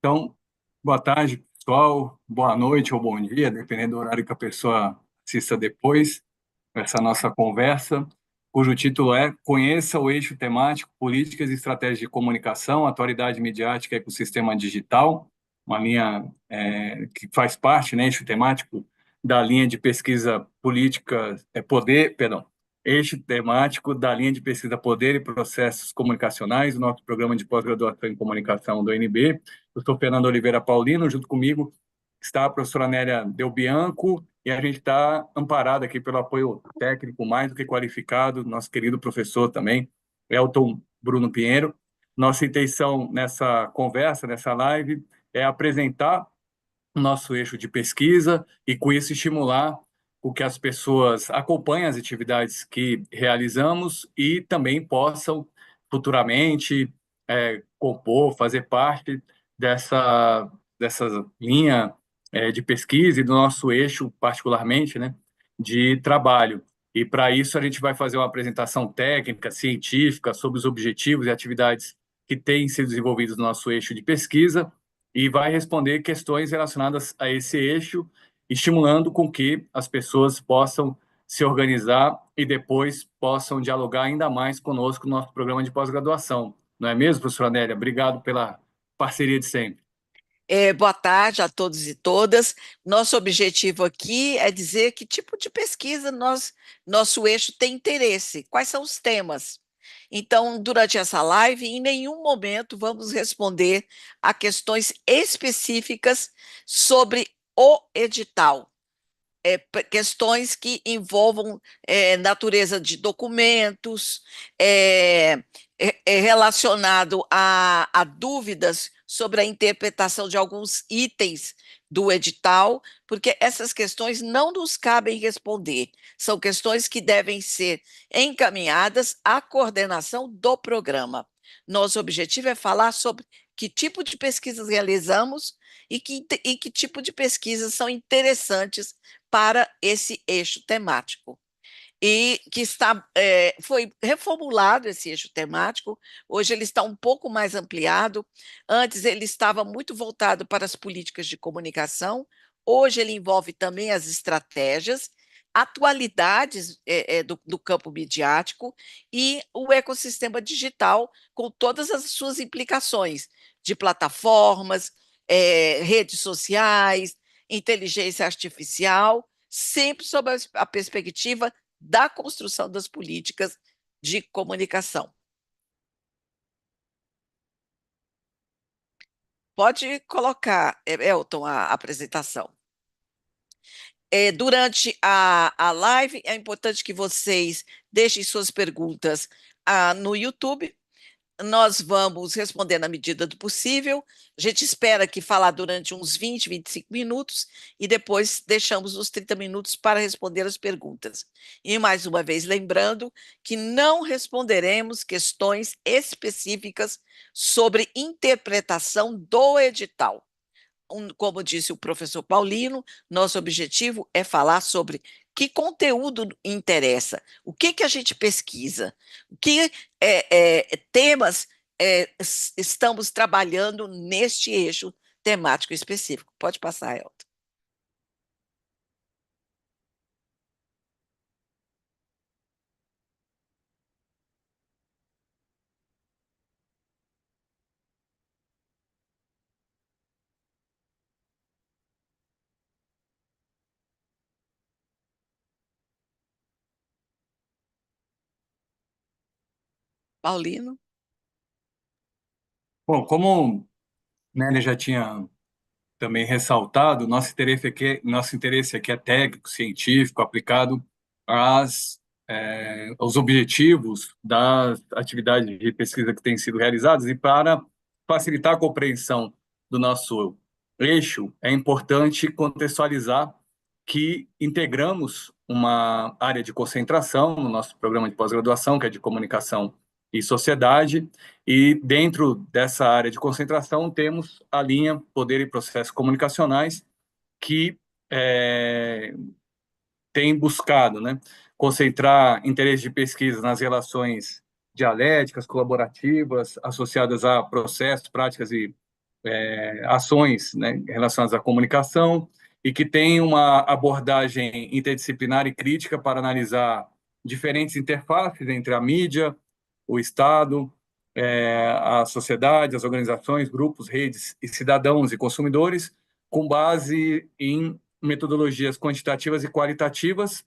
Então, boa tarde, pessoal, boa noite ou bom dia, dependendo do horário que a pessoa assista depois, essa nossa conversa, cujo título é Conheça o eixo temático, políticas e estratégias de comunicação, atualidade midiática e ecossistema digital, uma linha que faz parte, né, eixo temático da linha de pesquisa política, eixo temático da linha de pesquisa Poder e Processos Comunicacionais, o nosso programa de pós-graduação em comunicação do UNB. Eu sou Fernando Oliveira Paulino, junto comigo está a professora Nélia Del Bianco, e a gente está amparado aqui pelo apoio técnico mais do que qualificado, nosso querido professor também, Elton Bruno Pinheiro. Nossa intenção nessa conversa, nessa live, é apresentar o nosso eixo de pesquisa e, com isso, estimular o que as pessoas acompanhem as atividades que realizamos e também possam futuramente compor, fazer parte dessa linha de pesquisa e do nosso eixo, particularmente, né, de trabalho. E, para isso, a gente vai fazer uma apresentação técnica, científica, sobre os objetivos e atividades que têm sido desenvolvidos no nosso eixo de pesquisa e vai responder questões relacionadas a esse eixo, estimulando com que as pessoas possam se organizar e depois possam dialogar ainda mais conosco no nosso programa de pós-graduação. Não é mesmo, professora Nélia? Obrigado pela parceria de sempre. Boa tarde a todos e todas. Nosso objetivo aqui é dizer que tipo de pesquisa nosso eixo tem interesse, quais são os temas. Então, durante essa live, em nenhum momento vamos responder a questões específicas sobre o edital. Questões que envolvam natureza de documentos, relacionado a dúvidas sobre a interpretação de alguns itens do edital, porque essas questões não nos cabem responder, são questões que devem ser encaminhadas à coordenação do programa. Nosso objetivo é falar sobre que tipo de pesquisas realizamos e que tipo de pesquisas são interessantes para esse eixo temático. E que foi reformulado esse eixo temático, hoje ele está um pouco mais ampliado, antes ele estava muito voltado para as políticas de comunicação, hoje ele envolve também as estratégias, atualidades do campo midiático e o ecossistema digital, com todas as suas implicações de plataformas, redes sociais, inteligência artificial, sempre sob a perspectiva da construção das políticas de comunicação. Pode colocar, Elton, a apresentação. Durante a live, é importante que vocês deixem suas perguntas no YouTube. Nós vamos responder na medida do possível. A gente espera que falar durante uns 20, 25 minutos e depois deixamos os 30 minutos para responder as perguntas. E mais uma vez lembrando que não responderemos questões específicas sobre interpretação do edital. Como disse o professor Paulino, nosso objetivo é falar sobre que conteúdo interessa, o que a gente pesquisa, que temas estamos trabalhando neste eixo temático específico. Pode passar, Elton. Paulino? Bom, como Nélia já tinha também ressaltado, nosso interesse aqui é técnico, científico, aplicado aos objetivos das atividades de pesquisa que têm sido realizadas, e para facilitar a compreensão do nosso eixo, é importante contextualizar que integramos uma área de concentração no nosso programa de pós-graduação, que é de comunicação e sociedade, e dentro dessa área de concentração temos a linha Poder e Processos Comunicacionais, que tem buscado, né, concentrar interesse de pesquisa nas relações dialéticas, colaborativas, associadas a processos, práticas e ações, né, relacionadas à comunicação e que tem uma abordagem interdisciplinar e crítica para analisar diferentes interfaces entre a mídia, o Estado, a sociedade, as organizações, grupos, redes e cidadãos e consumidores, com base em metodologias quantitativas e qualitativas,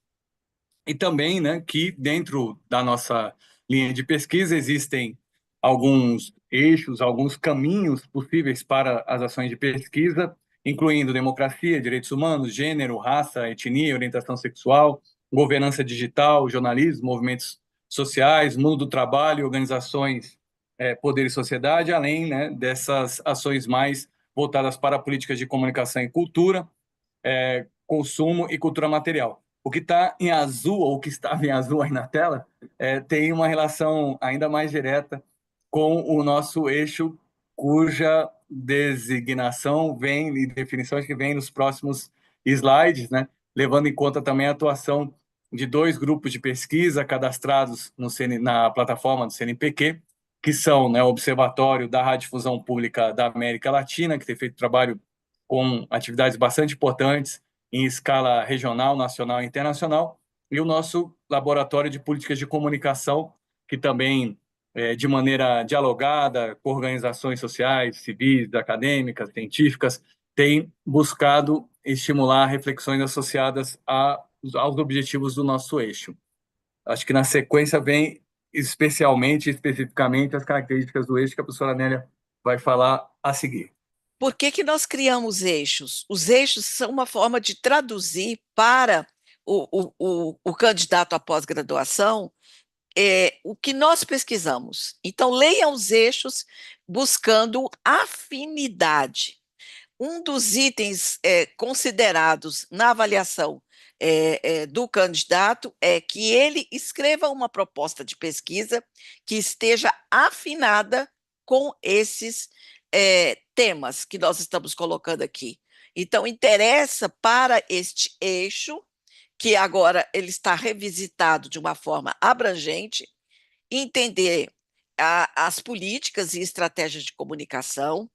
e também, né, que dentro da nossa linha de pesquisa existem alguns eixos, alguns caminhos possíveis para as ações de pesquisa, incluindo democracia, direitos humanos, gênero, raça, etnia, orientação sexual, governança digital, jornalismo, movimentos sociais, mundo do trabalho, organizações, poder e sociedade, além, né, dessas ações mais voltadas para políticas de comunicação e cultura, consumo e cultura material. O que está em azul, ou o que estava em azul aí na tela, tem uma relação ainda mais direta com o nosso eixo, cuja designação vem e definições que vêm nos próximos slides, né? Levando em conta também a atuação de dois grupos de pesquisa cadastrados no na plataforma do CNPq, que são, né, o Observatório da Radiodifusão Pública da América Latina, que tem feito trabalho com atividades bastante importantes em escala regional, nacional e internacional, e o nosso Laboratório de Políticas de Comunicação, que também, de maneira dialogada, com organizações sociais, civis, acadêmicas, científicas, tem buscado estimular reflexões associadas aos objetivos do nosso eixo. Acho que na sequência vem especificamente, as características do eixo que a professora Nélia vai falar a seguir. Por que que nós criamos eixos? Os eixos são uma forma de traduzir para o candidato à pós-graduação o que nós pesquisamos. Então, leiam os eixos buscando afinidade. Um dos itens considerados na avaliação do candidato é que ele escreva uma proposta de pesquisa que esteja afinada com esses temas que nós estamos colocando aqui. Então, interessa para este eixo, que agora ele está revisitado de uma forma abrangente, entender as políticas e estratégias de comunicação,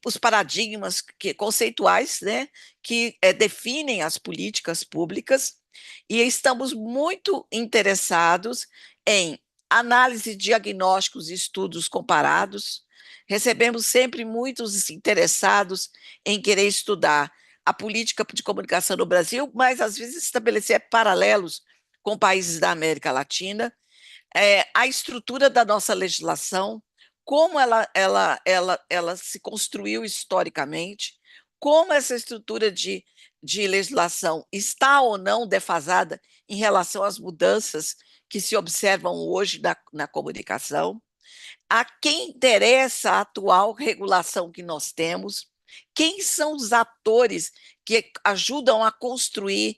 os paradigmas conceituais, né, que definem as políticas públicas, e estamos muito interessados em análise, diagnósticos e estudos comparados. Recebemos sempre muitos interessados em querer estudar a política de comunicação no Brasil, mas às vezes estabelecer paralelos com países da América Latina, a estrutura da nossa legislação, como ela se construiu historicamente, como essa estrutura de legislação está ou não defasada em relação às mudanças que se observam hoje na comunicação, a quem interessa a atual regulação que nós temos, quem são os atores que ajudam a construir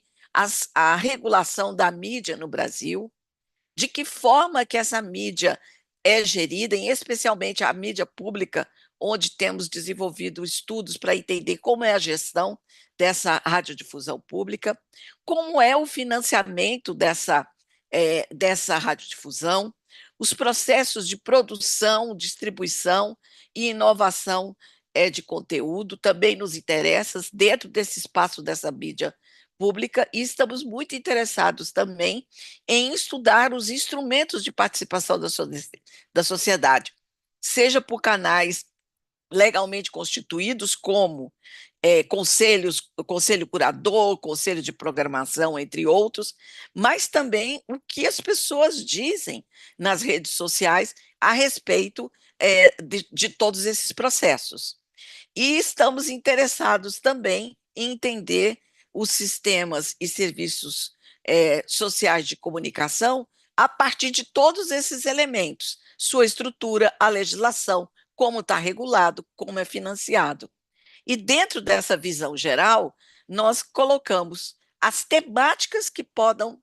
a regulação da mídia no Brasil, de que forma que essa mídia é gerida, e especialmente a mídia pública, onde temos desenvolvido estudos para entender como é a gestão dessa radiodifusão pública, como é o financiamento dessa radiodifusão, os processos de produção, distribuição e inovação de conteúdo também nos interessam dentro desse espaço dessa mídia pública, e estamos muito interessados também em estudar os instrumentos de participação da sociedade, seja por canais legalmente constituídos, como conselho curador, conselho de programação, entre outros, mas também o que as pessoas dizem nas redes sociais a respeito de todos esses processos. E estamos interessados também em entender os sistemas e serviços sociais de comunicação a partir de todos esses elementos, sua estrutura, a legislação, como está regulado, como é financiado. E dentro dessa visão geral, nós colocamos as temáticas que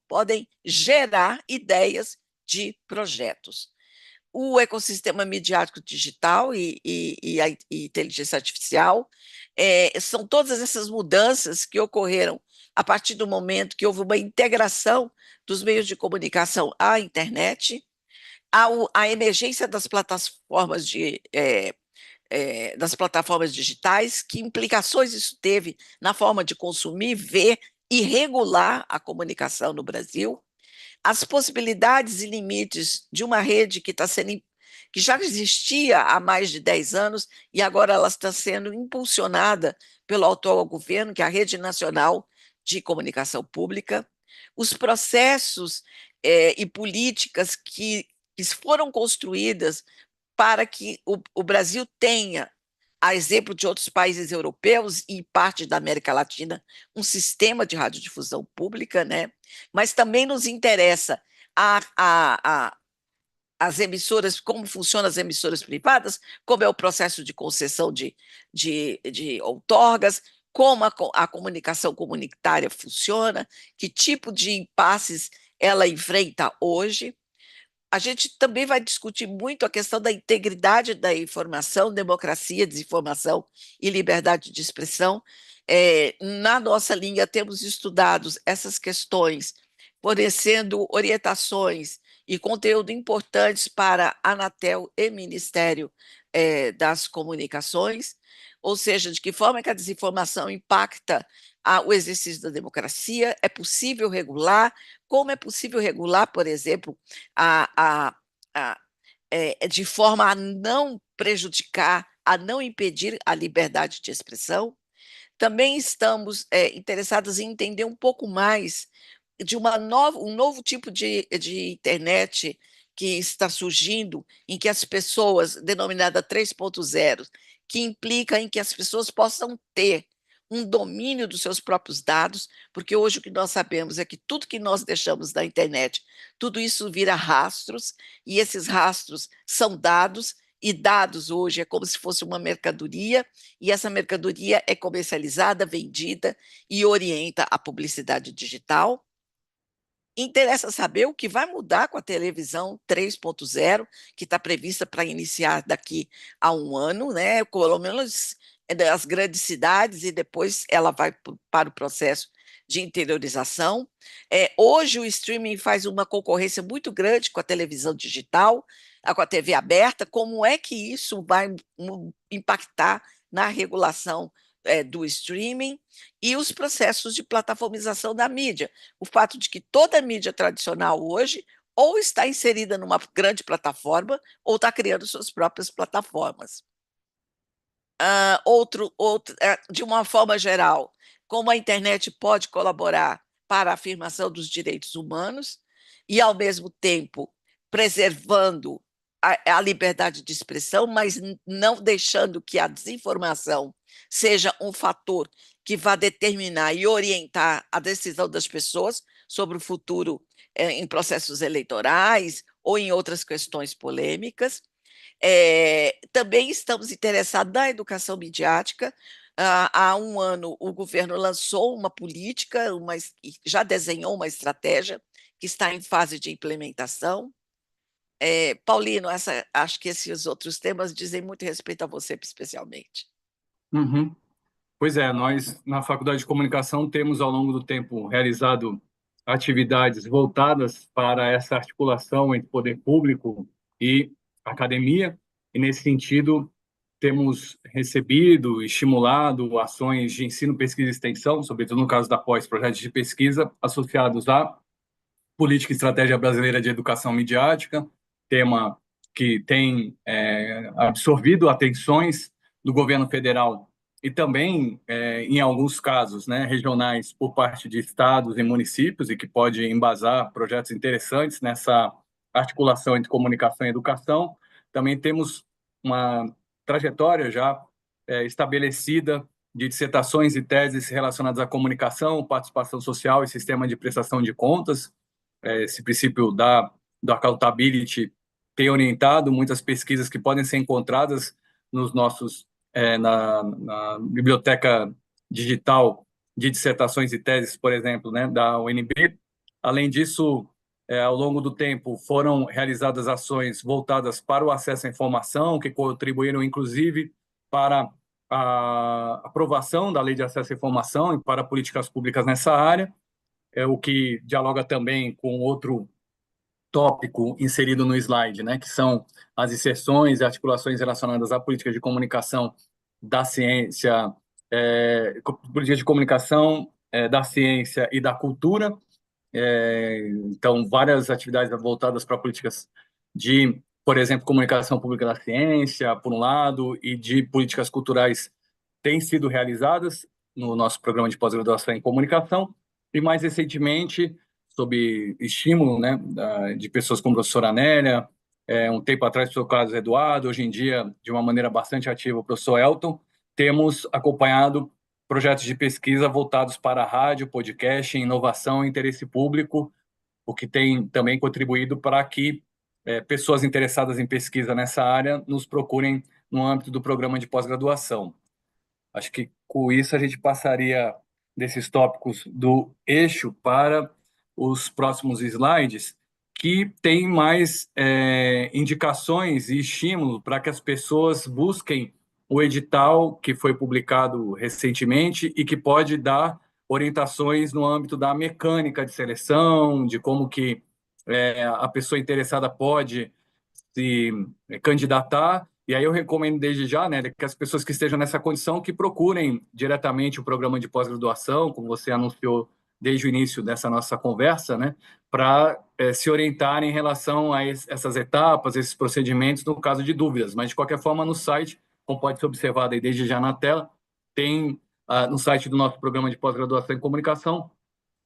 podem gerar ideias de projetos. O ecossistema midiático digital e a inteligência artificial são todas essas mudanças que ocorreram a partir do momento que houve uma integração dos meios de comunicação à internet, a emergência das plataformas das plataformas digitais, que implicações isso teve na forma de consumir, ver e regular a comunicação no Brasil, as possibilidades e limites de uma rede que já existia há mais de 10 anos e agora ela está sendo impulsionada pelo atual governo, que é a Rede Nacional de Comunicação Pública, os processos e políticas que foram construídas para que o Brasil tenha, a exemplo de outros países europeus e parte da América Latina, um sistema de radiodifusão pública, né? Mas também nos interessa a, a, a, as emissoras, como funcionam as emissoras privadas, como é o processo de concessão de outorgas, como a comunicação comunitária funciona, que tipo de impasses ela enfrenta hoje. A gente também vai discutir muito a questão da integridade da informação, democracia, desinformação e liberdade de expressão. Na nossa linha, temos estudado essas questões, fornecendo orientações e conteúdo importantes para a Anatel e Ministério das Comunicações, ou seja, de que forma que a desinformação impacta o exercício da democracia, é possível regular, como é possível regular, por exemplo, a, a, de forma a não prejudicar, a não impedir a liberdade de expressão. Também estamos interessados em entender um pouco mais de um novo tipo de internet que está surgindo, em que as pessoas, denominada 3.0, que implica em que as pessoas possam ter um domínio dos seus próprios dados, porque hoje o que nós sabemos é que tudo que nós deixamos na internet, tudo isso vira rastros, e esses rastros são dados, e dados hoje é como se fosse uma mercadoria, e essa mercadoria é comercializada, vendida e orienta a publicidade digital. Interessa saber o que vai mudar com a televisão 3.0, que está prevista para iniciar daqui a um ano, né? Pelo menos das grandes cidades, e depois ela vai para o processo de interiorização. Hoje o streaming faz uma concorrência muito grande com a televisão digital, com a TV aberta. Como é que isso vai impactar na regulação do streaming e os processos de plataformização da mídia? O fato de que toda a mídia tradicional hoje ou está inserida numa grande plataforma ou está criando suas próprias plataformas. De uma forma geral, como a internet pode colaborar para a afirmação dos direitos humanos e, ao mesmo tempo, preservando a liberdade de expressão, mas não deixando que a desinformação seja um fator que vá determinar e orientar a decisão das pessoas sobre o futuro em processos eleitorais ou em outras questões polêmicas. Também estamos interessados na educação midiática. Há um ano, o governo lançou uma política, já desenhou uma estratégia que está em fase de implementação. Paulino, acho que esses outros temas dizem muito respeito a você, especialmente. Uhum. Pois é, nós na Faculdade de Comunicação temos ao longo do tempo realizado atividades voltadas para essa articulação entre poder público e academia, e nesse sentido temos recebido e estimulado ações de ensino, pesquisa e extensão, sobretudo no caso da pós, projetos de pesquisa associados à Política e Estratégia Brasileira de Educação Midiática, tema que tem absorvido atenções do governo federal e também, em alguns casos, né, regionais, por parte de estados e municípios, e que pode embasar projetos interessantes nessa articulação entre comunicação e educação. Também temos uma trajetória já estabelecida de dissertações e teses relacionadas à comunicação, participação social e sistema de prestação de contas. Esse princípio da accountability tem orientado muitas pesquisas que podem ser encontradas nos nossos na biblioteca digital de dissertações e teses, por exemplo, né, da UNB. Além disso, ao longo do tempo, foram realizadas ações voltadas para o acesso à informação, que contribuíram, inclusive, para a aprovação da Lei de Acesso à Informação e para políticas públicas nessa área, o que dialoga também com outro tópico inserido no slide, né, que são as inserções e articulações relacionadas à política de comunicação da ciência, política de comunicação da ciência e da cultura. Então, várias atividades voltadas para políticas de, por exemplo, comunicação pública da ciência, por um lado, e de políticas culturais têm sido realizadas no nosso programa de pós-graduação em comunicação, e mais recentemente, sob estímulo, né, de pessoas como a professora Anélia, um tempo atrás o professor Carlos Eduardo, hoje em dia, de uma maneira bastante ativa, o professor Elton, temos acompanhado projetos de pesquisa voltados para rádio, podcast, inovação e interesse público, o que tem também contribuído para que pessoas interessadas em pesquisa nessa área nos procurem no âmbito do programa de pós-graduação. Acho que com isso a gente passaria desses tópicos do eixo para os próximos slides, que tem mais indicações e estímulo para que as pessoas busquem o edital que foi publicado recentemente e que pode dar orientações no âmbito da mecânica de seleção, de como que a pessoa interessada pode se candidatar. E aí eu recomendo desde já, né, que as pessoas que estejam nessa condição que procurem diretamente o programa de pós-graduação, como você anunciou desde o início dessa nossa conversa, né, para se orientar em relação a essas etapas, esses procedimentos, no caso de dúvidas. Mas, de qualquer forma, no site, como pode ser observado aí desde já na tela, tem no site do nosso programa de pós-graduação em comunicação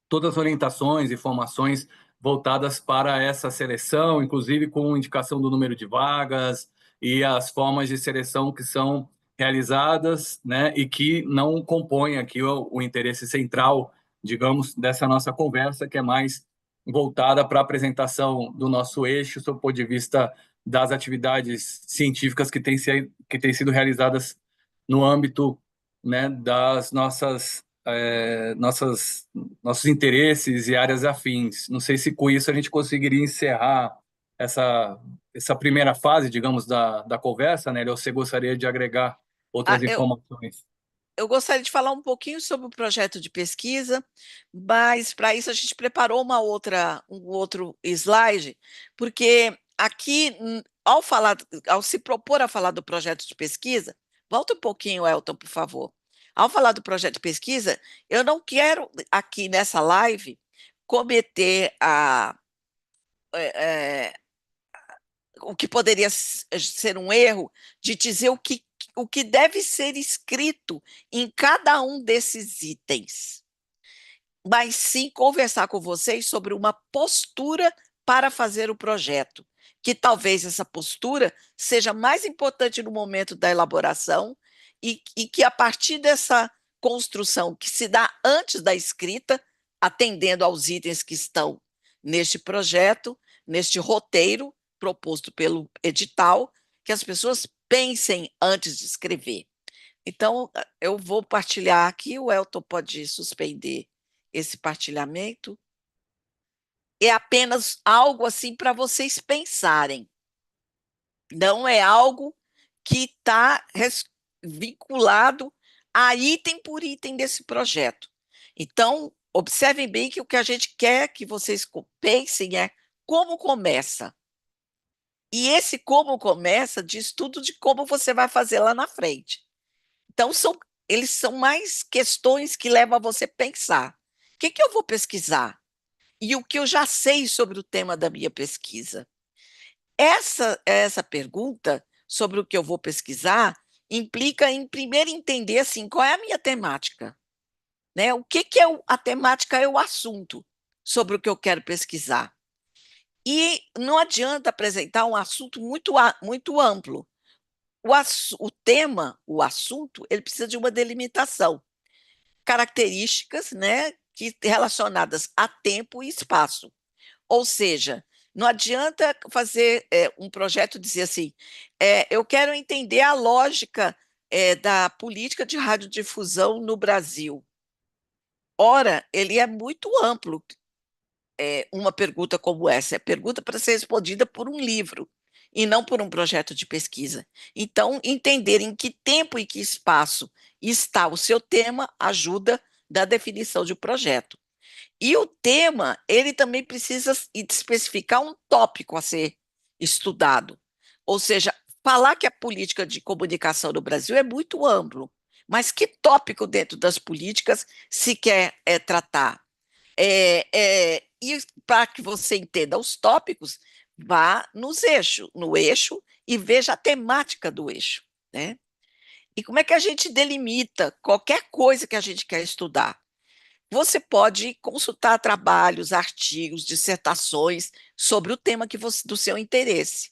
todas as orientações, informações voltadas para essa seleção, inclusive com indicação do número de vagas e as formas de seleção que são realizadas, né, e que não compõem aqui o interesse central, digamos, dessa nossa conversa, que é mais voltada para a apresentação do nosso eixo, sob o ponto de vista das atividades científicas que têm sido realizadas no âmbito, né, das nossos interesses e áreas afins. Não sei se com isso a gente conseguiria encerrar essa primeira fase, digamos, da conversa, né? Ou você gostaria de agregar Ah, outras eu, informações? eu gostaria de falar um pouquinho sobre o projeto de pesquisa, mas para isso a gente preparou um outro slide, porque aqui, ao se propor a falar do projeto de pesquisa, volta um pouquinho, Elton, por favor. Ao falar do projeto de pesquisa, eu não quero aqui nessa live cometer eh, o que poderia ser um erro de dizer o que deve ser escrito em cada um desses itens, mas sim conversar com vocês sobre uma postura para fazer o projeto, que talvez essa postura seja mais importante no momento da elaboração e que a partir dessa construção que se dá antes da escrita, atendendo aos itens que estão neste projeto, neste roteiro proposto pelo edital, que as pessoas pensem antes de escrever. Então, eu vou partilhar aqui, o Elton pode suspender esse partilhamento. É apenas algo assim para vocês pensarem. Não é algo que está vinculado a item por item desse projeto. Então, observem bem que o que a gente quer que vocês pensem é como começa. E esse como começa diz tudo de como você vai fazer lá na frente. Então, eles são mais questões que levam a você a pensar. O que eu vou pesquisar? E o que eu já sei sobre o tema da minha pesquisa? Essa pergunta sobre o que eu vou pesquisar implica em primeiro entender assim, qual é a minha temática, né? O que é a temática é o assunto sobre o que eu quero pesquisar. E não adianta apresentar um assunto muito amplo. O tema, o assunto, ele precisa de uma delimitação, características, né, relacionadas a tempo e espaço. Ou seja, não adianta fazer um projeto dizer assim, eu quero entender a lógica da política de radiodifusão no Brasil. Ora, ele é muito amplo, uma pergunta como essa. É pergunta para ser respondida por um livro e não por um projeto de pesquisa. Então, entender em que tempo e que espaço está o seu tema ajuda da definição de um projeto. E o tema, ele também precisa especificar um tópico a ser estudado. Ou seja, falar que a política de comunicação no Brasil é muito amplo, mas que tópico dentro das políticas se quer tratar? E para que você entenda os tópicos, vá no eixo e veja a temática do eixo, né? E como é que a gente delimita qualquer coisa que a gente quer estudar? Você pode consultar trabalhos, artigos, dissertações sobre o tema do seu interesse.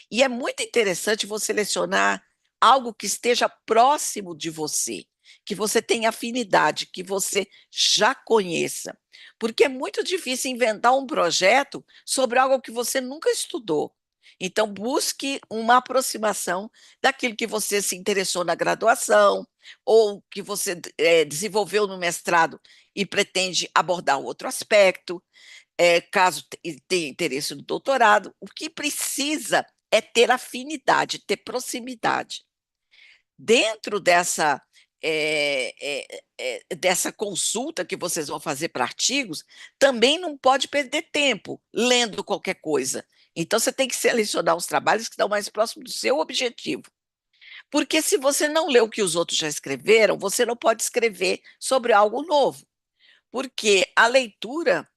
E é muito interessante você selecionar algo que esteja próximo de você, que você tenha afinidade, que você já conheça. Porque é muito difícil inventar um projeto sobre algo que você nunca estudou. Então, busque uma aproximação daquilo que você se interessou na graduação, ou que você desenvolveu no mestrado e pretende abordar outro aspecto, caso tenha interesse no doutorado. O que precisa é ter afinidade, ter proximidade. Dentro dessa consulta que vocês vão fazer para artigos, também não pode perder tempo lendo qualquer coisa. Então, você tem que selecionar os trabalhos que estão mais próximos do seu objetivo. Porque se você não lê o que os outros já escreveram, você não pode escrever sobre algo novo. Porque a leitura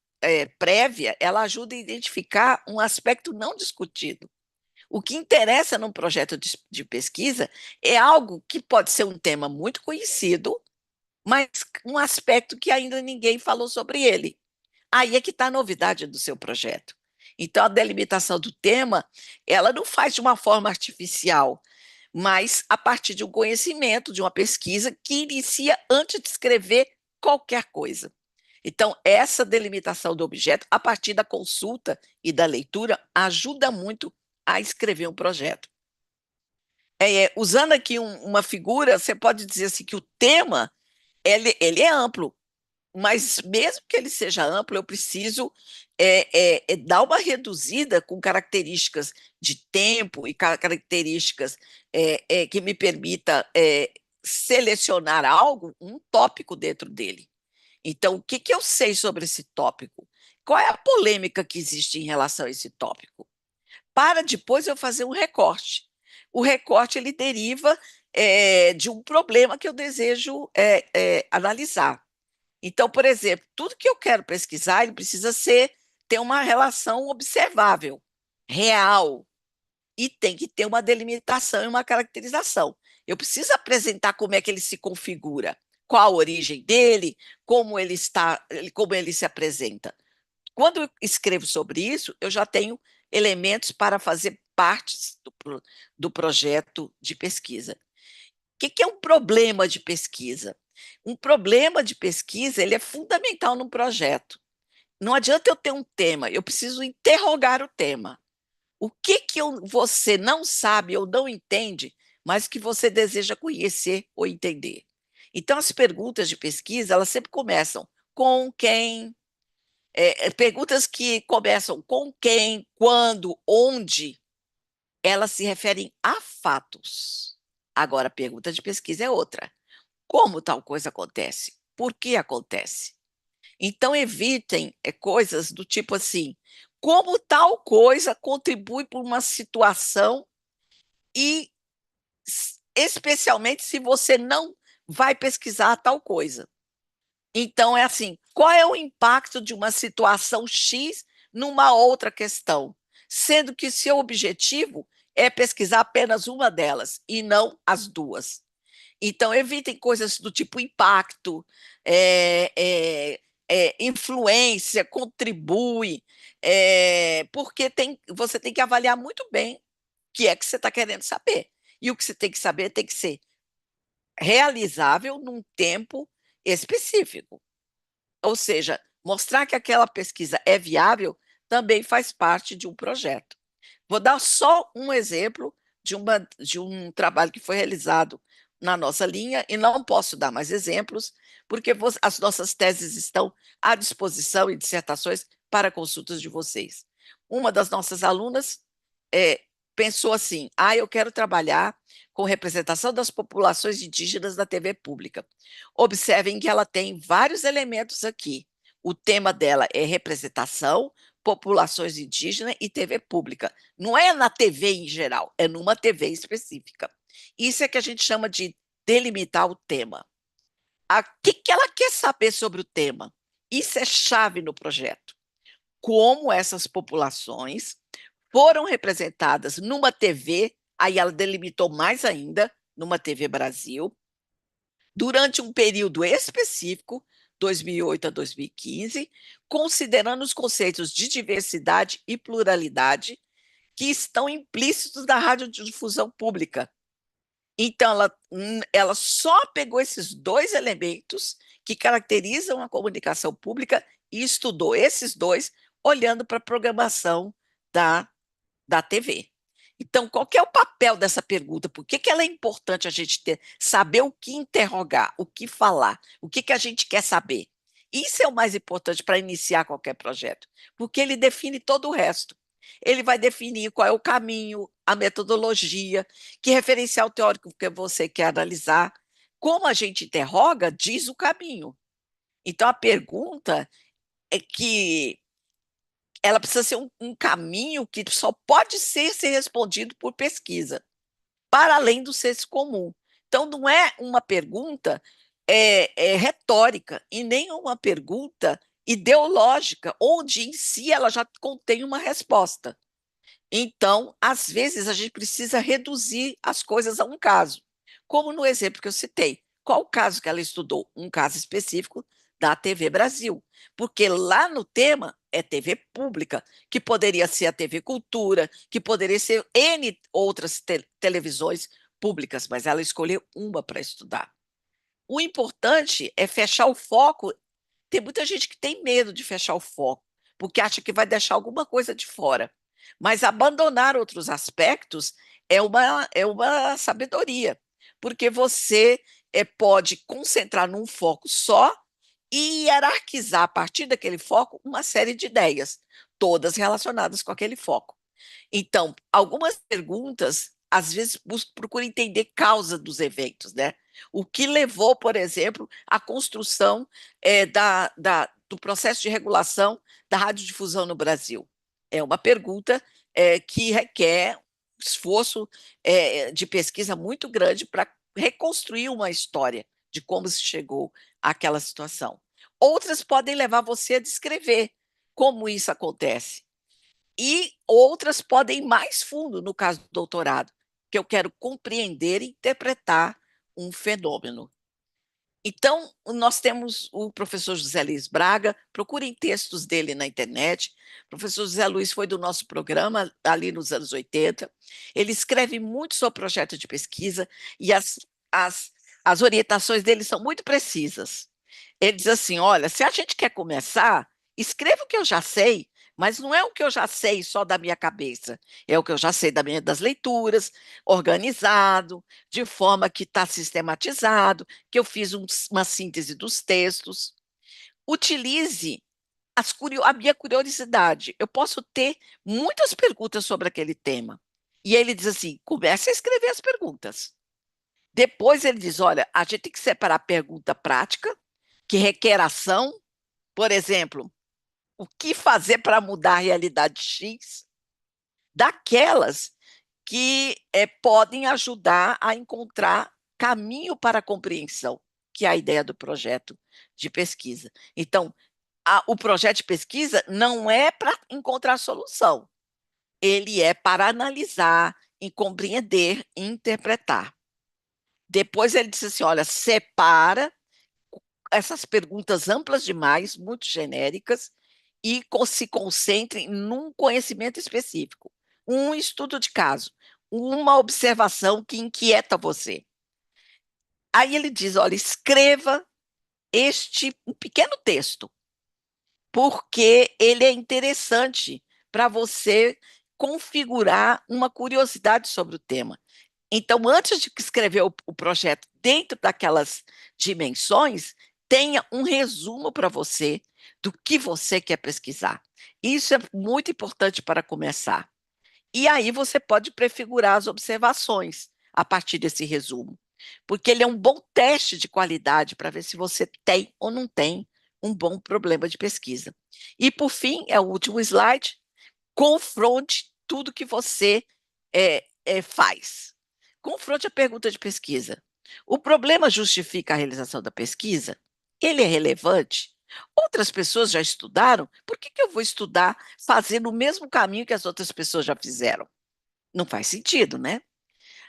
prévia, ela ajuda a identificar um aspecto não discutido. O que interessa num projeto de pesquisa é algo que pode ser um tema muito conhecido, mas um aspecto que ainda ninguém falou sobre ele. Aí é que está a novidade do seu projeto. Então, a delimitação do tema, ela não faz de uma forma artificial, mas a partir de um conhecimento, de uma pesquisa que inicia antes de escrever qualquer coisa. Então, essa delimitação do objeto, a partir da consulta e da leitura, ajuda muito a escrever um projeto. Usando aqui uma figura, você pode dizer assim que o tema ele é amplo, mas mesmo que ele seja amplo, eu preciso dar uma reduzida com características de tempo e características que me permita selecionar algo, um tópico dentro dele. Então, o que eu sei sobre esse tópico? Qual é a polêmica que existe em relação a esse tópico? Para depois eu fazer um recorte. O recorte ele deriva de um problema que eu desejo analisar. Então, por exemplo, tudo que eu quero pesquisar, ele precisa ter uma relação observável, real, e tem que ter uma delimitação e uma caracterização. Eu preciso apresentar como é que ele se configura, qual a origem dele, como ele se apresenta. Quando eu escrevo sobre isso, eu já tenho elementos para fazer partes do projeto de pesquisa. O que é um problema de pesquisa? Um problema de pesquisa ele é fundamental num projeto. Não adianta eu ter um tema, eu preciso interrogar o tema. O que você não sabe ou não entende, mas que você deseja conhecer ou entender? Então, as perguntas de pesquisa, elas sempre começam com quem, perguntas que começam com quem, quando, onde, elas se referem a fatos. Agora, a pergunta de pesquisa é outra. Como tal coisa acontece? Por que acontece? Então, evitem coisas do tipo assim, como tal coisa contribui para uma situação e, especialmente, se você não vai pesquisar tal coisa. Então, é assim, qual é o impacto de uma situação X numa outra questão? Sendo que seu objetivo é pesquisar apenas uma delas e não as duas. Então, evitem coisas do tipo impacto, influência, contribui, porque você tem que avaliar muito bem o que é que você está querendo saber. E o que você tem que saber tem que ser realizável num tempo específico. Ou seja, mostrar que aquela pesquisa é viável também faz parte de um projeto. Vou dar só um exemplo de um trabalho que foi realizado na nossa linha, e não posso dar mais exemplos, porque as nossas teses estão à disposição e dissertações para consultas de vocês. Uma das nossas alunas é, pensou assim: eu quero trabalhar com representação das populações indígenas na TV pública. Observem que ela tem vários elementos aqui. O tema dela é representação, populações indígenas e TV pública. Não é na TV em geral, é numa TV específica. Isso é que a gente chama de delimitar o tema. O que ela quer saber sobre o tema? Isso é chave no projeto. Como essas populações foram representadas numa TV, aí ela delimitou mais ainda, numa TV Brasil, durante um período específico, 2008 a 2015, considerando os conceitos de diversidade e pluralidade que estão implícitos na radiodifusão pública. Então, ela só pegou esses dois elementos que caracterizam a comunicação pública e estudou esses dois, olhando para a programação da TV. Então, qual que é o papel dessa pergunta? Por que ela é importante a gente saber o que interrogar, o que falar, o que a gente quer saber? Isso é o mais importante para iniciar qualquer projeto, porque ele define todo o resto. Ele vai definir qual é o caminho, a metodologia, que referencial teórico que você quer analisar. Como a gente interroga, diz o caminho. Então, a pergunta é que ela precisa ser um caminho que só pode ser respondido por pesquisa, para além do senso comum. Então, não é uma pergunta retórica e nem uma pergunta ideológica, onde em si ela já contém uma resposta. Então, às vezes, a gente precisa reduzir as coisas a um caso, como no exemplo que eu citei. Qual o caso que ela estudou? Um caso específico da TV Brasil, porque lá no tema é TV pública, que poderia ser a TV Cultura, que poderia ser N outras televisões públicas, mas ela escolheu uma para estudar. O importante é fechar o foco. Tem muita gente que tem medo de fechar o foco, porque acha que vai deixar alguma coisa de fora. Mas abandonar outros aspectos é uma sabedoria, porque você pode concentrar num foco só e hierarquizar a partir daquele foco uma série de ideias, todas relacionadas com aquele foco. Então, algumas perguntas, às vezes, procuram entender causa dos eventos, né? O que levou, por exemplo, à construção do processo de regulação da radiodifusão no Brasil? É uma pergunta que requer esforço de pesquisa muito grande para reconstruir uma história de como se chegou àquela situação. Outras podem levar você a descrever como isso acontece. E outras podem ir mais fundo, no caso do doutorado, que eu quero compreender e interpretar um fenômeno. Então, nós temos o professor José Luiz Braga, procurem textos dele na internet. O professor José Luiz foi do nosso programa ali nos anos 80. Ele escreve muito sobre projeto de pesquisa e as, as orientações dele são muito precisas. Ele diz assim: olha, se a gente quer começar, escreva o que eu já sei, mas não é o que eu já sei só da minha cabeça, é o que eu já sei das leituras, organizado, de forma que está sistematizado, que eu fiz uma síntese dos textos. Utilize a minha curiosidade. Eu posso ter muitas perguntas sobre aquele tema. E ele diz assim: comece a escrever as perguntas. Depois ele diz: olha, a gente tem que separar a pergunta prática, que requer ação, por exemplo, o que fazer para mudar a realidade X, daquelas que podem ajudar a encontrar caminho para a compreensão, que é a ideia do projeto de pesquisa. Então, o projeto de pesquisa não é para encontrar solução, ele é para analisar, e compreender e interpretar. Depois ele disse assim: olha, separa essas perguntas amplas demais, muito genéricas, e se concentrem num conhecimento específico, um estudo de caso, uma observação que inquieta você. Aí ele diz: olha, escreva um pequeno texto, porque ele é interessante para você configurar uma curiosidade sobre o tema. Então, antes de escrever o projeto dentro daquelas dimensões, tenha um resumo para você do que você quer pesquisar. Isso é muito importante para começar. E aí você pode prefigurar as observações a partir desse resumo, porque ele é um bom teste de qualidade para ver se você tem ou não tem um bom problema de pesquisa. E, por fim, é o último slide, confronte tudo que você faz. Confronte a pergunta de pesquisa. O problema justifica a realização da pesquisa? Ele é relevante? Outras pessoas já estudaram? Por que eu vou estudar fazendo o mesmo caminho que as outras pessoas já fizeram? Não faz sentido, né?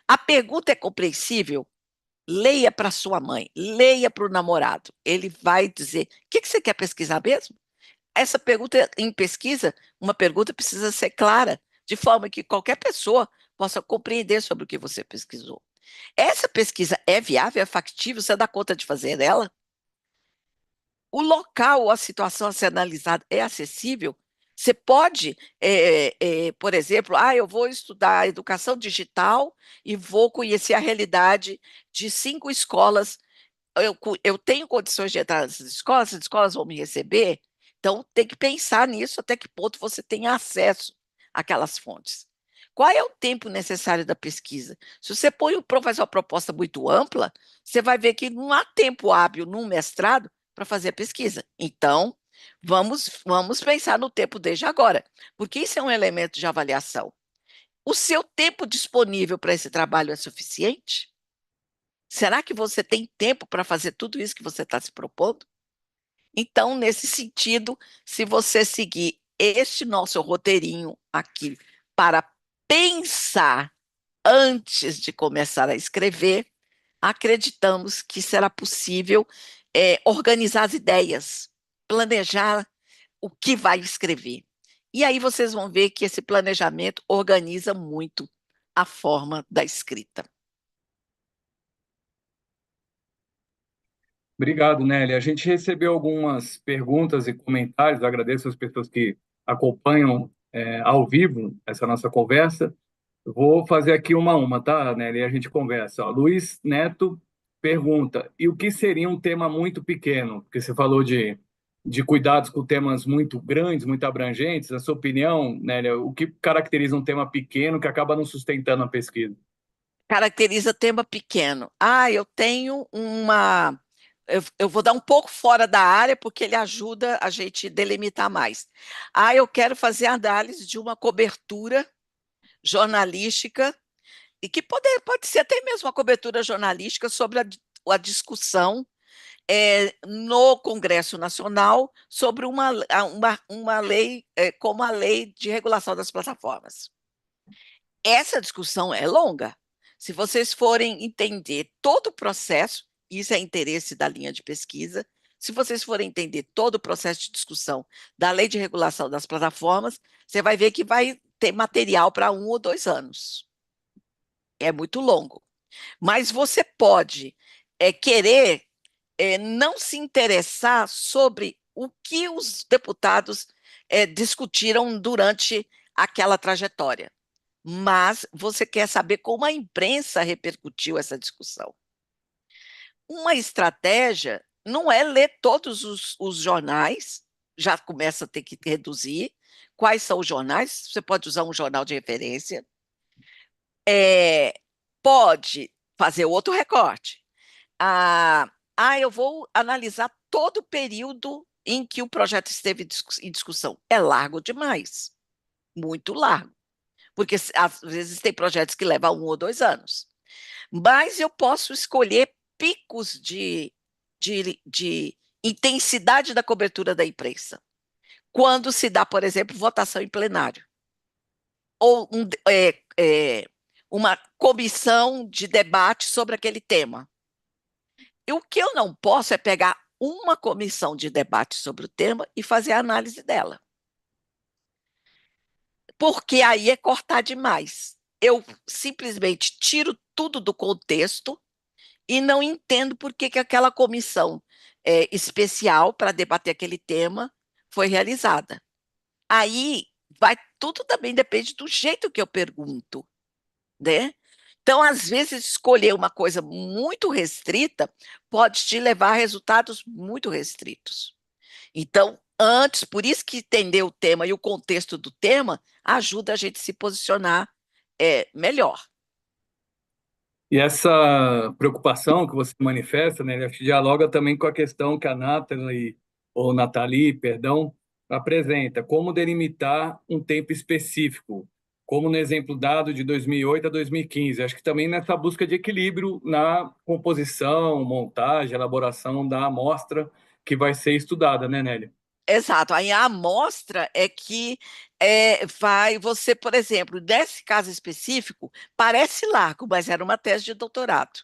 A pergunta é compreensível? Leia para sua mãe, leia para o namorado. Ele vai dizer: o que você quer pesquisar mesmo? Essa pergunta em pesquisa, uma pergunta precisa ser clara, de forma que qualquer pessoa possa compreender sobre o que você pesquisou. Essa pesquisa é viável, é factível, você dá conta de fazer ela? O local ou a situação a ser analisada é acessível? Você pode, por exemplo, eu vou estudar educação digital e vou conhecer a realidade de 5 escolas. Eu tenho condições de entrar nessas escolas, as escolas vão me receber, então tem que pensar nisso, até que ponto você tem acesso àquelas fontes. Qual é o tempo necessário da pesquisa? Se você faz uma proposta muito ampla, você vai ver que não há tempo hábil num mestrado para fazer a pesquisa. Então, vamos pensar no tempo desde agora, porque isso é um elemento de avaliação. O seu tempo disponível para esse trabalho é suficiente? Será que você tem tempo para fazer tudo isso que você está se propondo? Então, nesse sentido, se você seguir este nosso roteirinho aqui para pensar antes de começar a escrever, acreditamos que será possível organizar as ideias, planejar o que vai escrever. E aí vocês vão ver que esse planejamento organiza muito a forma da escrita. Obrigado, Nelly. A gente recebeu algumas perguntas e comentários. Agradeço as pessoas que acompanham ao vivo essa nossa conversa. Eu vou fazer aqui uma a uma, tá, Nelly? E a gente conversa. Ó, Luiz Neto pergunta: e o que seria um tema muito pequeno? Porque você falou de cuidados com temas muito grandes, muito abrangentes. Na sua opinião, Nelly, o que caracteriza um tema pequeno que acaba não sustentando a pesquisa? Caracteriza tema pequeno. Eu tenho uma. Eu vou dar um pouco fora da área, porque ele ajuda a gente delimitar mais. Eu quero fazer análise de uma cobertura jornalística, e que pode ser até mesmo uma cobertura jornalística sobre a discussão no Congresso Nacional sobre uma lei, como a lei de regulação das plataformas. Essa discussão é longa. Se vocês forem entender todo o processo, isso é interesse da linha de pesquisa, se vocês forem entender todo o processo de discussão da lei de regulação das plataformas, você vai ver que vai ter material para 1 ou 2 anos. É muito longo. Mas você pode querer não se interessar sobre o que os deputados discutiram durante aquela trajetória, mas você quer saber como a imprensa repercutiu essa discussão. Uma estratégia não é ler todos os jornais, já começa a ter que reduzir. Quais são os jornais? Você pode usar um jornal de referência. Pode fazer outro recorte. Eu vou analisar todo o período em que o projeto esteve em discussão. É largo demais, muito largo, porque às vezes tem projetos que levam 1 ou 2 anos. Mas eu posso escolher picos de intensidade da cobertura da imprensa. Quando se dá, por exemplo, votação em plenário, ou uma comissão de debate sobre aquele tema. E o que eu não posso é pegar uma comissão de debate sobre o tema e fazer a análise dela. Porque aí é cortar demais. Eu simplesmente tiro tudo do contexto e não entendo por que aquela comissão especial para debater aquele tema foi realizada. Aí tudo também depende do jeito que eu pergunto, né? Então, às vezes, escolher uma coisa muito restrita pode te levar a resultados muito restritos. Então, antes, por isso que entender o tema e o contexto do tema ajuda a gente a se posicionar melhor. E essa preocupação que você manifesta, né, acho que dialoga também com a questão que a Nathalie ou Nathalie, perdão, apresenta como delimitar um tempo específico, como no exemplo dado de 2008 a 2015. Acho que também nessa busca de equilíbrio na composição, montagem, elaboração da amostra que vai ser estudada, né, Nélia? Exato. Aí a amostra é que vai você, por exemplo, nesse caso específico, parece largo, mas era uma tese de doutorado.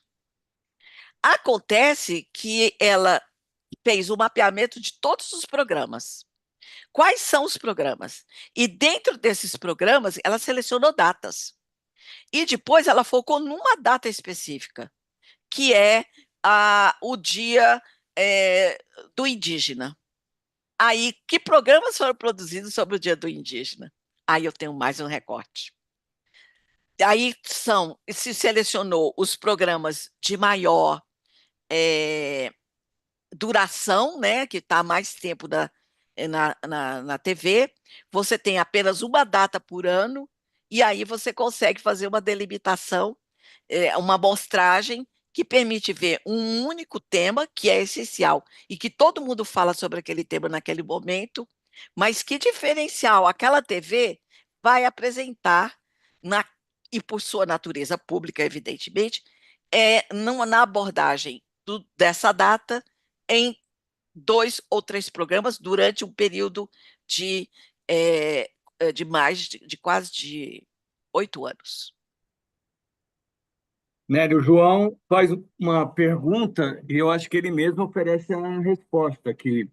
Acontece que ela fez o mapeamento de todos os programas. Quais são os programas? E dentro desses programas, ela selecionou datas. E depois ela focou numa data específica, que é o dia do indígena. Aí, que programas foram produzidos sobre o dia do indígena? Aí eu tenho mais um recorte. Aí se selecionou os programas de maior eh, duração, né, que está mais tempo na TV, você tem apenas uma data por ano, e aí você consegue fazer uma delimitação, uma amostragem que permite ver um único tema, que é essencial, e que todo mundo fala sobre aquele tema naquele momento, mas que diferencial aquela TV vai apresentar, na, e por sua natureza pública, evidentemente, na abordagem dessa data em 2 ou 3 programas durante um período de, de mais de quase de 8 anos. Nélia, o João faz uma pergunta e eu acho que ele mesmo oferece a resposta, que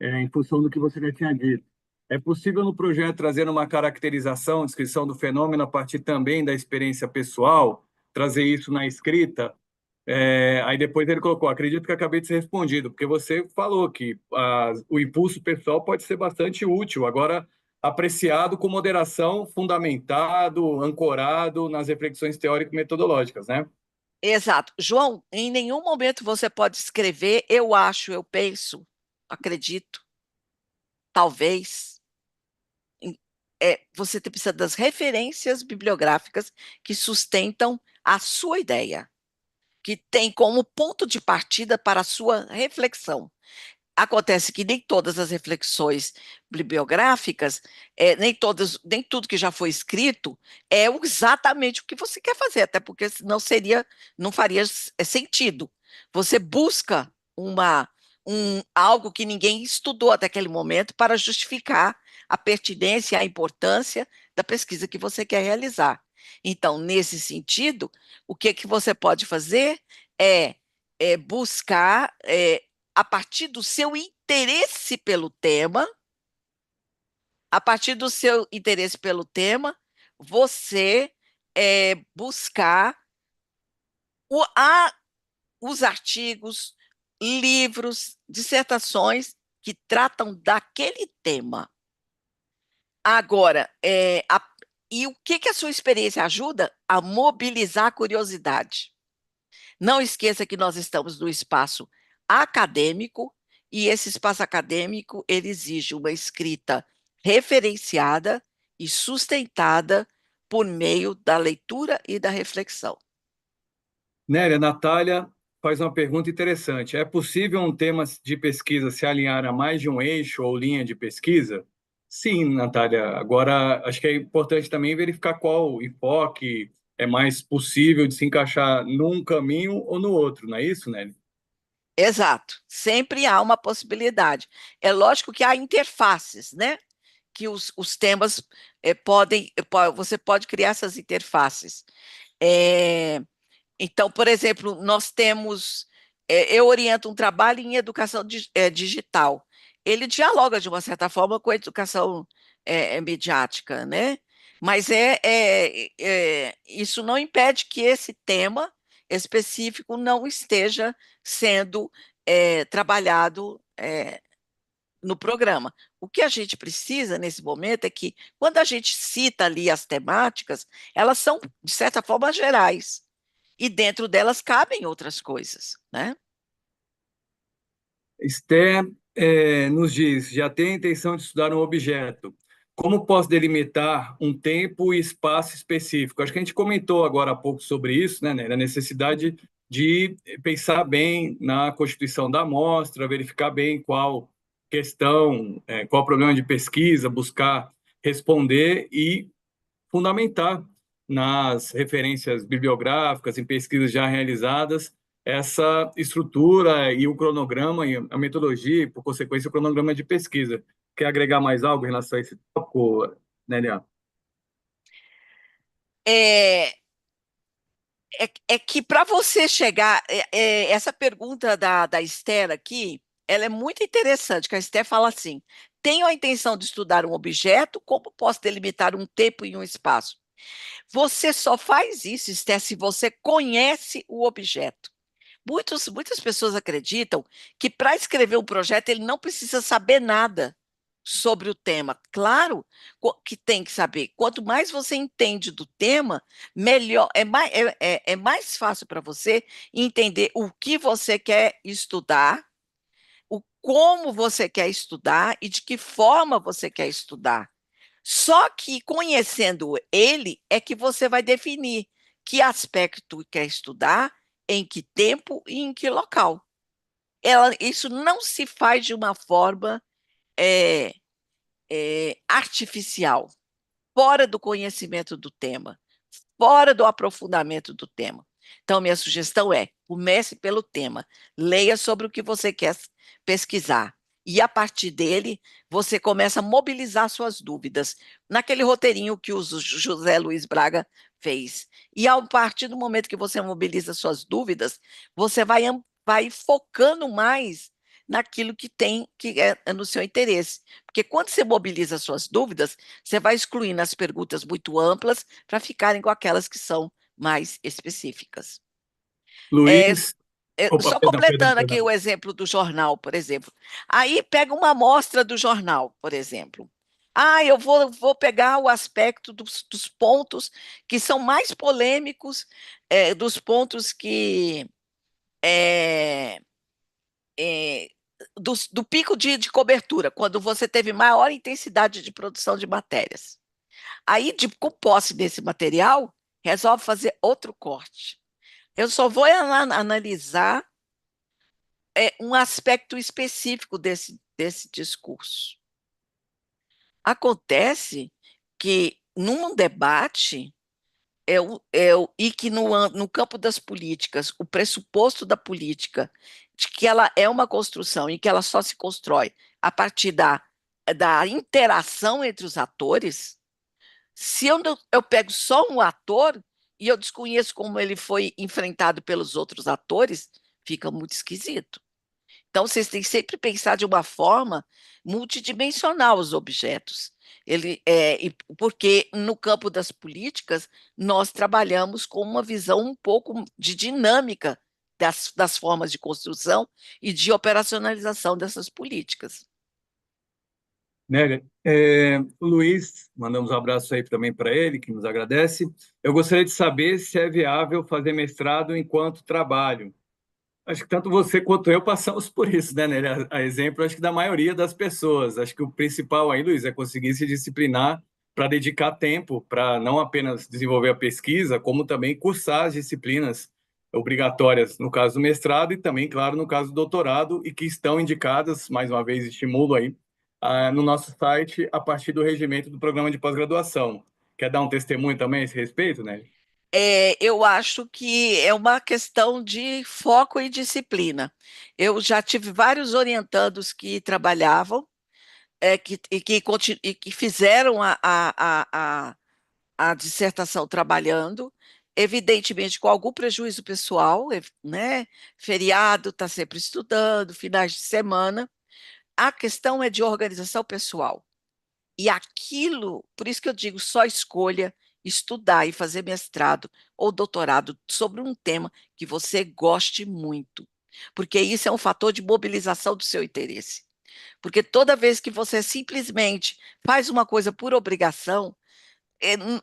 em função do que você já tinha dito. É possível no projeto trazer uma caracterização, descrição do fenômeno a partir também da experiência pessoal, trazer isso na escrita? Aí depois ele colocou, acredito que acabei de ser respondido, porque você falou que o impulso pessoal pode ser bastante útil, agora apreciado com moderação, fundamentado, ancorado nas reflexões teórico-metodológicas, né? Exato. João, em nenhum momento você pode escrever eu acho, eu penso, acredito, talvez. Você precisa das referências bibliográficas que sustentam a sua ideia, que tem como ponto de partida para a sua reflexão. Acontece que nem todas as reflexões bibliográficas, nem tudo que já foi escrito é exatamente o que você quer fazer, até porque não seria, não faria sentido. Você busca algo que ninguém estudou até aquele momento para justificar a pertinência e a importância da pesquisa que você quer realizar. Então, nesse sentido, o que você pode fazer é, buscar a partir do seu interesse pelo tema, a partir do seu interesse pelo tema, você buscar o, a, os artigos, livros, dissertações que tratam daquele tema. Agora, e o que a sua experiência ajuda? A mobilizar a curiosidade. Não esqueça que nós estamos no espaço acadêmico e esse espaço acadêmico ele exige uma escrita referenciada e sustentada por meio da leitura e da reflexão. Nélia, Natália faz uma pergunta interessante. É possível um tema de pesquisa se alinhar a mais de um eixo ou linha de pesquisa? Sim, Natália. Agora, acho que é importante também verificar qual enfoque é mais possível de se encaixar num caminho ou no outro, não é isso, Nélia? Exato, sempre há uma possibilidade. É lógico que há interfaces, né? Que os temas você pode criar essas interfaces. É, Então, por exemplo, nós temos, eu oriento um trabalho em educação digital. Ele dialoga, de uma certa forma, com a educação midiática, né? Mas isso não impede que esse tema específico não esteja sendo trabalhado no programa. O que a gente precisa nesse momento é que, quando a gente cita ali as temáticas, elas são, de certa forma, gerais e dentro delas cabem outras coisas, né? Esther nos diz, já tem a intenção de estudar um objeto. Como posso delimitar um tempo e espaço específico? Acho que a gente comentou agora há pouco sobre isso, né, a necessidade de pensar bem na constituição da amostra, verificar bem qual questão, qual o problema de pesquisa, buscar responder e fundamentar nas referências bibliográficas, em pesquisas já realizadas, essa estrutura e o cronograma, e a metodologia, e, por consequência, o cronograma de pesquisa. Quer agregar mais algo em relação a esse tópico, Nélia? É, é que para você chegar, essa pergunta da Esther aqui, ela é muito interessante, que a Esther fala assim, tenho a intenção de estudar um objeto, como posso delimitar um tempo e um espaço? Você só faz isso, Esther, se você conhece o objeto. Muitas pessoas acreditam que para escrever um projeto ele não precisa saber nada sobre o tema. Claro que tem que saber. Quanto mais você entende do tema, melhor é mais fácil para você entender o que você quer estudar, o como você quer estudar e de que forma você quer estudar. Só que conhecendo ele é que você vai definir que aspecto quer estudar, em que tempo e em que local. Isso não se faz de uma forma é, artificial, fora do conhecimento do tema, fora do aprofundamento do tema. Então, minha sugestão é: comece pelo tema, leia sobre o que você quer pesquisar. E a partir dele, você começa a mobilizar suas dúvidas, naquele roteirinho que o José Luiz Braga fez. E a partir do momento que você mobiliza suas dúvidas, você vai focando mais naquilo que tem, que é no seu interesse. Porque quando você mobiliza suas dúvidas, você vai excluindo as perguntas muito amplas para ficarem com aquelas que são mais específicas. É, Luiz, opa, só perdão, perdão, completando aqui perdão. o exemplo do jornal, por exemplo. Aí pega uma amostra do jornal, por exemplo. Ah, eu vou pegar o aspecto dos pontos que são mais polêmicos, dos pontos que é, é, do pico de cobertura, quando você teve maior intensidade de produção de matérias. Aí, com posse desse material, resolve fazer outro corte. Eu só vou analisar um aspecto específico desse discurso. Acontece que, num debate, e que no campo das políticas, o pressuposto da política, de que ela é uma construção e que ela só se constrói a partir da interação entre os atores. Se eu pego só um ator e eu desconheço como ele foi enfrentado pelos outros atores, fica muito esquisito. Então, vocês têm que sempre pensar de uma forma multidimensional os objetos. Porque no campo das políticas, nós trabalhamos com uma visão um pouco de dinâmica das formas de construção e de operacionalização dessas políticas. Nélia, Luiz, mandamos um abraço aí também para ele, que nos agradece. Eu gostaria de saber se é viável fazer mestrado enquanto trabalho. Acho que tanto você quanto eu passamos por isso, né, Nélia? A exemplo, acho que da maioria das pessoas. Acho que o principal aí, Luiz, é conseguir se disciplinar para dedicar tempo para não apenas desenvolver a pesquisa, como também cursar as disciplinas obrigatórias, no caso do mestrado, e também, claro, no caso do doutorado, e que estão indicadas, mais uma vez, estimulo aí, no nosso site, a partir do regimento do programa de pós-graduação. Quer dar um testemunho também a esse respeito, né? Eu acho que é uma questão de foco e disciplina. Eu já tive vários orientandos que trabalhavam e que fizeram a dissertação trabalhando, evidentemente com algum prejuízo pessoal, né? Feriado, está sempre estudando, finais de semana. A questão é de organização pessoal. E aquilo, por isso que eu digo, só escolha estudar e fazer mestrado ou doutorado sobre um tema que você goste muito, porque isso é um fator de mobilização do seu interesse. Porque toda vez que você simplesmente faz uma coisa por obrigação,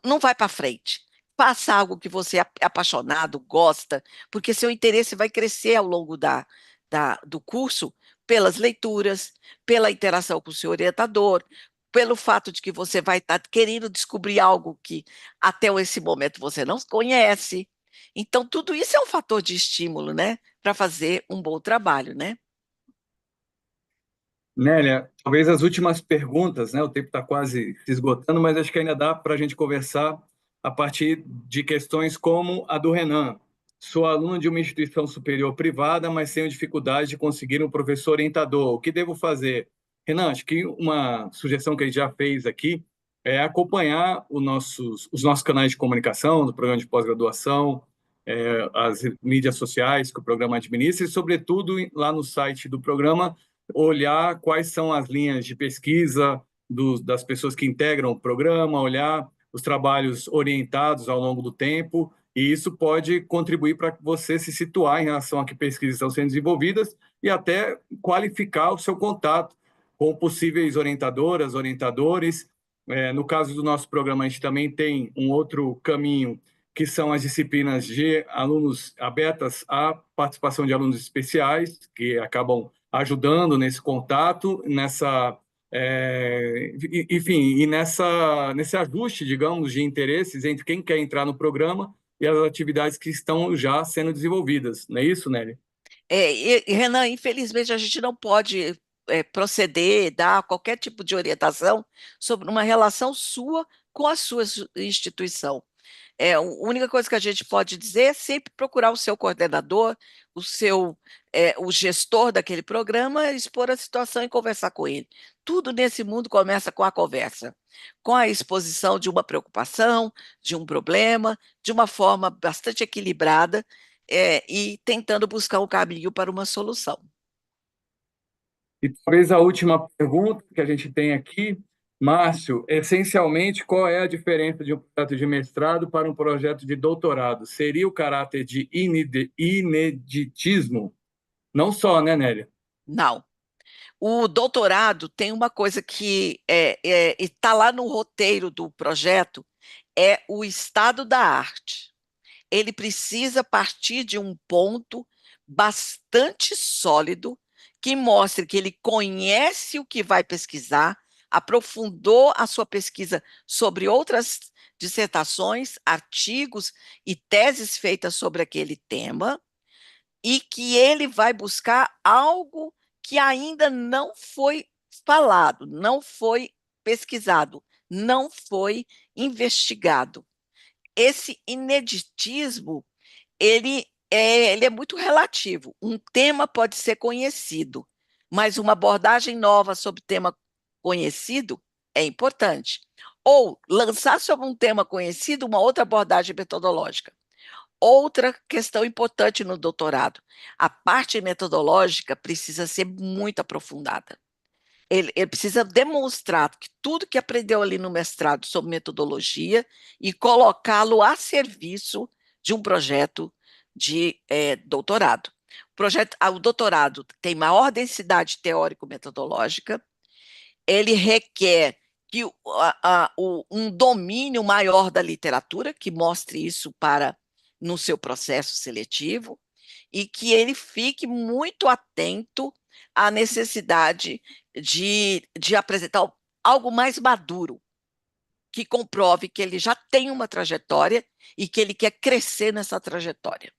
não vai para frente. Faça algo que você é apaixonado, gosta, porque seu interesse vai crescer ao longo do curso pelas leituras, pela interação com o seu orientador, pelo fato de que você vai estar querendo descobrir algo que até esse momento você não conhece. Então, tudo isso é um fator de estímulo, né, para fazer um bom trabalho, né? Nélia, talvez as últimas perguntas, né? O tempo está quase se esgotando, mas acho que ainda dá para a gente conversar a partir de questões como a do Renan. Sou aluno de uma instituição superior privada, mas tenho dificuldade de conseguir um professor orientador. O que devo fazer? Renan, acho que uma sugestão que a gente já fez aqui é acompanhar os nossos canais de comunicação, do programa de pós-graduação, as mídias sociais que o programa administra e, sobretudo, lá no site do programa olhar quais são as linhas de pesquisa das pessoas que integram o programa, olhar os trabalhos orientados ao longo do tempo, e isso pode contribuir para você se situar em relação a que pesquisas estão sendo desenvolvidas e até qualificar o seu contato com possíveis orientadoras, orientadores. No caso do nosso programa, a gente também tem um outro caminho, que são as disciplinas de alunos abertas à participação de alunos especiais, que acabam ajudando nesse contato, enfim, e nesse ajuste, digamos, de interesses entre quem quer entrar no programa e as atividades que estão já sendo desenvolvidas. Não é isso, Nelly? Renan, infelizmente a gente não pode proceder, dar qualquer tipo de orientação sobre uma relação sua com a sua instituição. A única coisa que a gente pode dizer é sempre procurar o seu coordenador, o gestor daquele programa, expor a situação e conversar com ele. Tudo nesse mundo começa com a conversa, com a exposição de uma preocupação, de um problema, de uma forma bastante equilibrada, e tentando buscar um caminho para uma solução. E talvez a última pergunta que a gente tem aqui, Márcio, essencialmente, qual é a diferença de um projeto de mestrado para um projeto de doutorado? Seria o caráter de ineditismo? Não só, né, Nélia? Não. O doutorado tem uma coisa que está lá no roteiro do projeto, é o estado da arte. Ele precisa partir de um ponto bastante sólido que mostre que ele conhece o que vai pesquisar, aprofundou a sua pesquisa sobre outras dissertações, artigos e teses feitas sobre aquele tema, e que ele vai buscar algo que ainda não foi falado, não foi pesquisado, não foi investigado. Esse ineditismo, ele é muito relativo. Um tema pode ser conhecido, mas uma abordagem nova sobre tema conhecido é importante. Ou lançar sobre um tema conhecido uma outra abordagem metodológica. Outra questão importante no doutorado, a parte metodológica precisa ser muito aprofundada. Ele precisa demonstrar que tudo que aprendeu ali no mestrado sobre metodologia e colocá-lo a serviço de um projeto de doutorado. O doutorado tem maior densidade teórico-metodológica, ele requer que um domínio maior da literatura, que mostre isso no seu processo seletivo, e que ele fique muito atento à necessidade de apresentar algo mais maduro, que comprove que ele já tem uma trajetória e que ele quer crescer nessa trajetória.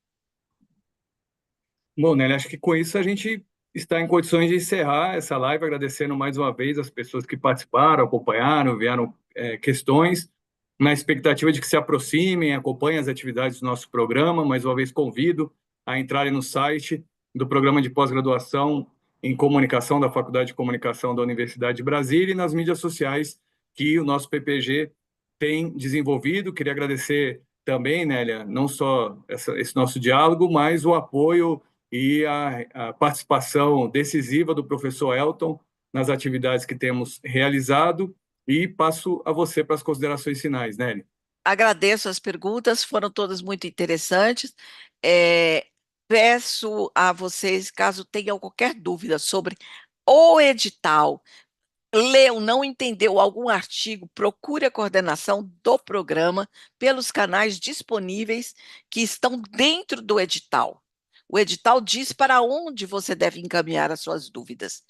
Bom, Nelly, acho que com isso a gente está em condições de encerrar essa live, agradecendo mais uma vez as pessoas que participaram, acompanharam, enviaram questões, na expectativa de que se aproximem, acompanhem as atividades do nosso programa. Mais uma vez convido a entrarem no site do programa de pós-graduação em comunicação da Faculdade de Comunicação da Universidade de Brasília e nas mídias sociais que o nosso PPG tem desenvolvido. Queria agradecer também, Nélia, não só esse nosso diálogo, mas o apoio e a participação decisiva do professor Elton nas atividades que temos realizado, e passo a você para as considerações finais, Nelly. Agradeço as perguntas, foram todas muito interessantes. É, Peço a vocês, caso tenham qualquer dúvida sobre o edital, leu, não entendeu algum artigo, procure a coordenação do programa pelos canais disponíveis que estão dentro do edital. O edital diz para onde você deve encaminhar as suas dúvidas.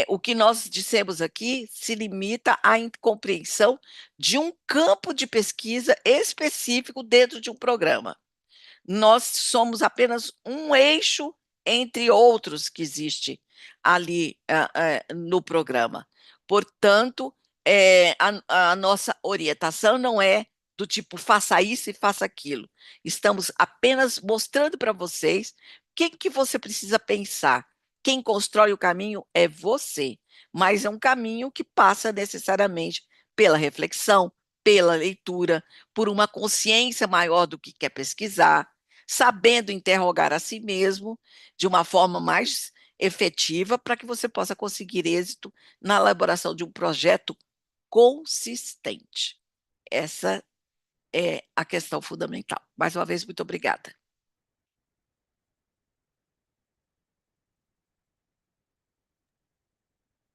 O que nós dissemos aqui se limita à compreensão de um campo de pesquisa específico dentro de um programa. Nós somos apenas um eixo entre outros que existe ali no programa. Portanto, a nossa orientação não é do tipo faça isso e faça aquilo. Estamos apenas mostrando para vocês o que você precisa pensar. Quem constrói o caminho é você, mas é um caminho que passa necessariamente pela reflexão, pela leitura, por uma consciência maior do que quer pesquisar, sabendo interrogar a si mesmo de uma forma mais efetiva para que você possa conseguir êxito na elaboração de um projeto consistente. Essa é a questão fundamental. Mais uma vez, muito obrigada.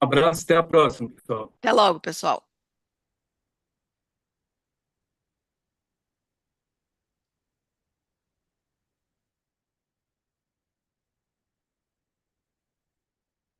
Um abraço, até a próxima, pessoal. Até logo, pessoal.